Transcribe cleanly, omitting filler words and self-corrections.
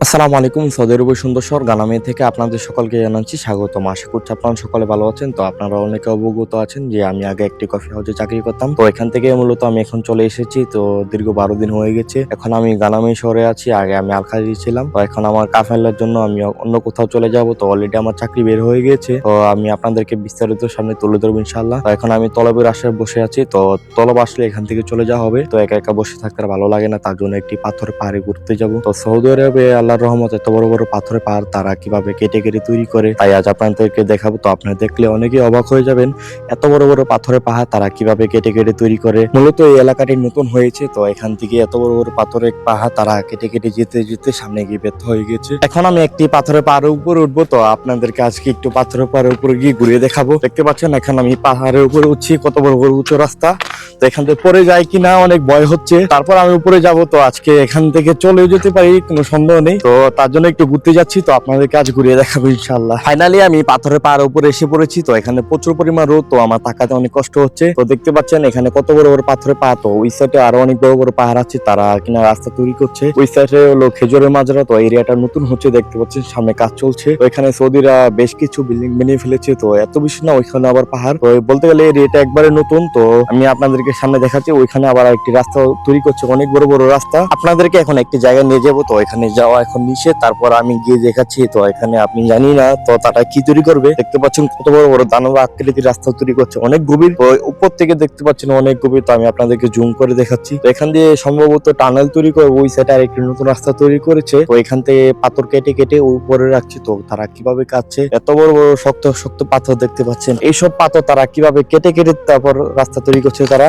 আসসালামু আলাইকুম। সৌদি আরবের সুন্দর শহর গানামে থেকে আপনাদের সকলকে জানাচ্ছি স্বাগতম। আশা করছি আপনারা সকলে ভালো আছেন। তো আপনারা অনেকে অবগত আছেন যে আমি আগে একটি কফি হাউসে চাকরি করতাম। তো এখান থেকে মূলত আমি এখন চলে এসেছি। তো দীর্ঘ 12 দিন হয়ে গেছে। এখন আমি গানামে শহরে আছি। আগে আমি আল-খালিদে ছিলাম। তো এখন আমার কাফেলার জন্য আমি অন্য কোথাও চলে যাব। তো অলরেডি আমার চাকরি বের হয়ে গিয়েছে। তো আমি আপনাদেরকে বিস্তারিত সামনে তুলে ধরবো ইনশাআল্লাহ। তো এখন আমি তলবের আশায় বসে আছি। তো তলব আসলে এখান থেকে চলে যাওয়া হবে। তো একা একা বসে থাকতে আর ভালো লাগে না। তার জন্য একটি পাথরের পাহাড়ে ঘুরতে যাব। তো সৌদি আরবে আল্লাহর রহমতে এত বড় বড় পাথরের পাহাড় তারা কিভাবে কেটে কেটে তৈরি করে তাই আজ আপনাদেরকে দেখাবো। তো আপনারা দেখলে অনেকেই অবাক হয়ে যাবেন, এত বড় বড় পাথরের পাহাড় তারা কিভাবে কেটে কেটে তৈরি করে। মূলত এই এলাকাটি নতুন হয়েছে। তো এখান থেকে এত বড় বড় পাথরের পাহাড় তারা কেটে কেটে যেতে যেতে সামনে গিয়ে ব্যর্থ হয়ে গেছে। এখন আমি একটি পাথরের পাহাড়ের উপরে উঠবো। তো আপনাদেরকে আজকে একটু পাথরের পাহাড়ের উপরে গিয়ে ঘুরিয়ে দেখাবো। দেখতে পাচ্ছেন এখন আমি পাহাড়ের উপরে উঠছি, কত বড় বড় উঁচু রাস্তা। তো এখান থেকে পরে যায় কিনা অনেক ভয় হচ্ছে। তারপর আমি উপরে যাব। তো আজকে এখান থেকে চলে যেতে পারি, কোনো সন্দেহ নেই। তো তার জন্য একটু ঘুরতে যাচ্ছি। তো আপনাদেরকে আজ ঘুরিয়ে দেখাবো ইনশাআল্লাহ। ফাইনালি আমি পাথরের পাহাড়ের উপরে এসে পড়েছি। তো এখানে প্রচুর পরিমাণ রোদ। তো আমার তাকাতে অনেক কষ্ট হচ্ছে। তো দেখতে পাচ্ছেন এখানে কত বড় বড় পাথরের পাহাড়। তো ওই সাইডে আরো অনেক বড় বড় পাহাড় আছে, তারা কিনা রাস্তা তৈরি করছে। ওই সাইডে হলো খেজুরের মাজরা। তো এরিয়াটা নতুন হচ্ছে, দেখতে পাচ্ছেন সামনে কাজ চলছে। তো এখানে সৌদিরা বেশ কিছু বিল্ডিং বানিয়ে ফেলেছে। তো এত বেশি না, ওইখানে আবার পাহাড়। তো বলতে গেলে এরিয়াটা একবারে নতুন। তো আমি আপনাদেরকে সামনে দেখাচ্ছি, ওইখানে আবার একটি রাস্তা তৈরি করছে, অনেক বড় বড় রাস্তা। আপনাদেরকে এখন একটি জায়গায় নিয়ে যাবো। তো এখানে যাওয়া এখন নিষেধ। তারপর আমি গিয়ে দেখাচ্ছি। তো এখানে আপনি জানি না তো তারা কি তৈরি করবে। দেখতে পাচ্ছেন কত বড় বড় দানব আকৃতির রাস্তা তৈরি করছে, অনেক গভীর। তো উপর থেকে দেখতে পাচ্ছেন অনেক গভীর। তো আমি আপনাদেরকে জুম করে দেখাচ্ছি। তো এখান দিয়ে সম্ভবত টানেল তৈরি করে ওই সাইডে আর একটি নতুন রাস্তা তৈরি করেছে। তো এখান থেকে পাথর কেটে কেটে উপরে রাখছে। তো তারা কিভাবে কাটছে, এত বড় বড় শক্ত শক্ত পাথর দেখতে পাচ্ছেন। এইসব পাথর তারা কিভাবে কেটে কেটে তারপর রাস্তা তৈরি করছে তারা।